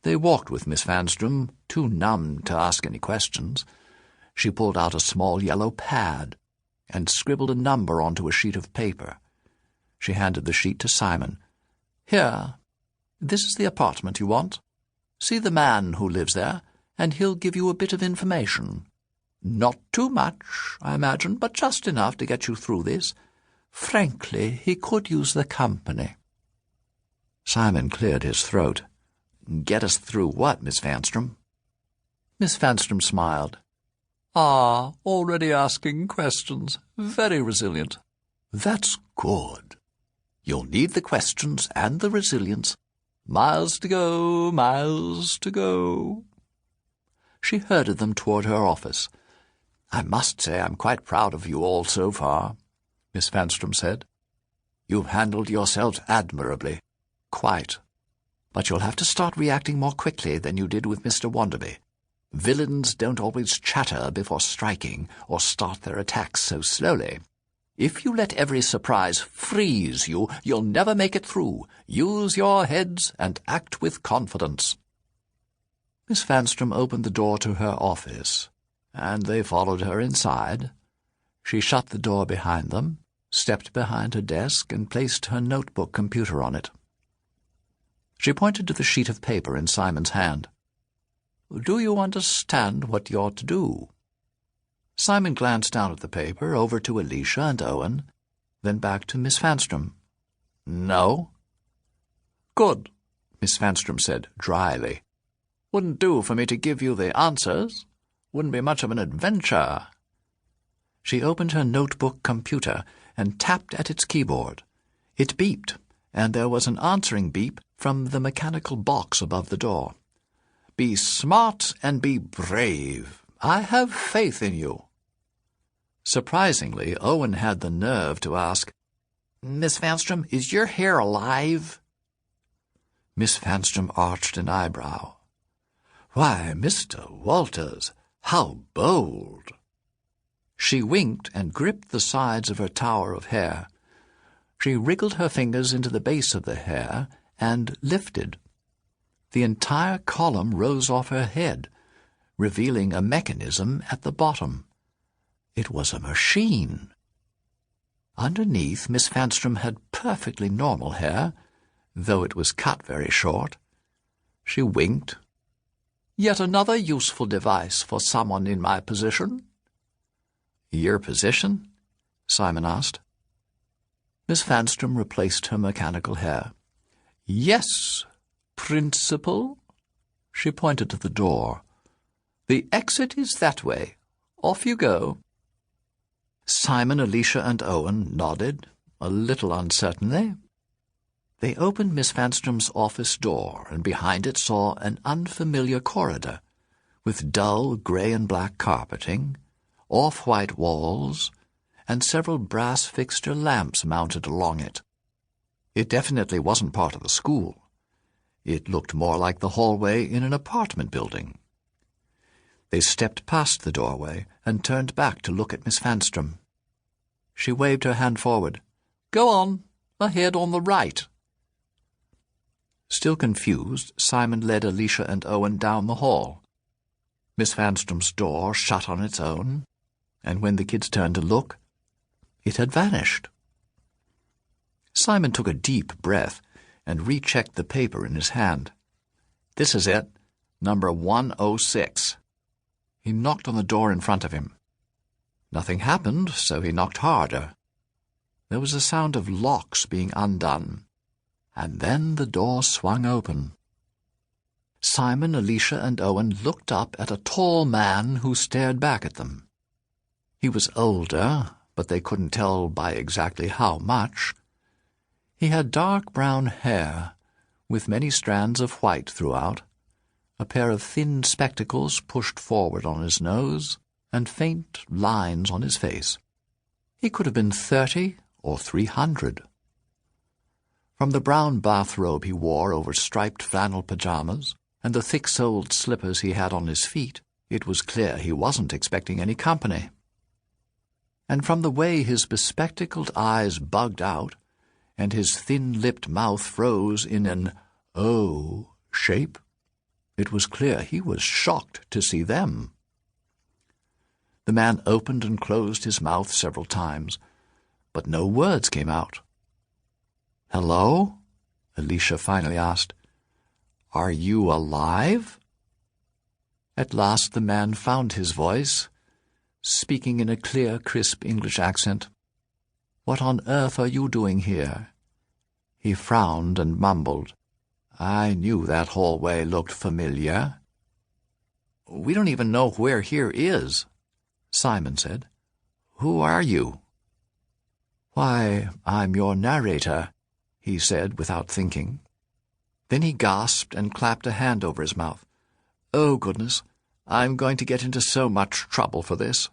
They walked with Miss Vanstrom, too numbed to ask any questions. She pulled out a small yellow pad and scribbled a number onto a sheet of paper. She handed the sheet to Simon. "Here, this is the apartment you want. See the man who lives there, and he'll give you a bit of information. Not too much, I imagine, but just enough to get you through this. Frankly, he could use the company." Simon cleared his throat. "Get us through what, Miss Vanstrom?" Miss Vanstrom smiled. "Ah, already asking questions. Very resilient." "That's good. You'll need the questions and the resilience. Miles to go, miles to go." She herded them toward her office. "I must say I'm quite proud of you all so far," Miss Vanstrom said. "You've handled yourselves admirably. Quite. But you'll have to start reacting more quickly than you did with Mr. Wonderby. Villains don't always chatter before striking or start their attacks so slowly. If you let every surprise freeze you, you'll never make it through. Use your heads and act with confidence." Miss Vanstrom opened the door to her office, and they followed her inside. She shut the door behind them, stepped behind her desk, and placed her notebook computer on it. She pointed to the sheet of paper in Simon's hand. "Do you understand what you're to do?" Simon glanced down at the paper, over to Alicia and Owen, then back to Miss Vanstrom. "No." "Good," Miss Vanstrom said dryly. "Wouldn't do for me to give you the answers. Wouldn't be much of an adventure." She opened her notebook computer and tapped at its keyboard. It beeped, and there was an answering beep from the mechanical box above the door. "Be smart and be brave. I have faith in you." Surprisingly, Owen had the nerve to ask, "Miss Vanstrom, is your hair alive?" Miss Vanstrom arched an eyebrow. "Why, Mr. Walters, how bold!" She winked and gripped the sides of her tower of hair. She wriggled her fingers into the base of the hair and lifted. The entire column rose off her head, revealing a mechanism at the bottom. It was a machine. Underneath, Miss Vanstrom had perfectly normal hair, though it was cut very short. She winked. "Yet another useful device for someone in my position." "Your position?" Simon asked. Miss Vanstrom replaced her mechanical hair. "Yes, Principal." She pointed to the door. "The exit is that way. Off you go." Simon, Alicia, and Owen nodded, a little uncertainly. They opened Miss Vanstrom's office door, and behind it saw an unfamiliar corridor, with dull grey and black carpeting, off-white walls, and several brass fixture lamps mounted along it. It definitely wasn't part of the school. It looked more like the hallway in an apartment building. They stepped past the doorway and turned back to look at Miss Vanstrom. She waved her hand forward. "Go on, ahead on the right." Still confused, Simon led Alicia and Owen down the hall. Miss Vanstrom's door shut on its own, and when the kids turned to look, it had vanished. Simon took a deep breath and rechecked the paper in his hand. "This is it, number 106. He knocked on the door in front of him. Nothing happened, so he knocked harder. There was a sound of locks being undone, and then the door swung open. Simon, Alicia, and Owen looked up at a tall man who stared back at them. He was older, but they couldn't tell by exactly how much. He had dark brown hair, with many strands of white throughout, a pair of thin spectacles pushed forward on his nose, and faint lines on his face. He could have been 30 or 300. From the brown bathrobe he wore over striped flannel pajamas, and the thick-soled slippers he had on his feet, it was clear he wasn't expecting any company. And from the way his bespectacled eyes bugged out, and his thin-lipped mouth froze in an O shape, It was clear he was shocked to see them. The man opened and closed his mouth several times, but no words came out. "Hello?" Alicia finally asked. "Are you alive?" At last the man found his voice, speaking in a clear, crisp English accent. "What on earth are you doing here?" He frowned and mumbled. "I knew that hallway looked familiar." "We don't even know where here is," Simon said. "Who are you?" "Why, I'm your narrator," he said without thinking. Then he gasped and clapped a hand over his mouth. "Oh, goodness, I'm going to get into so much trouble for this."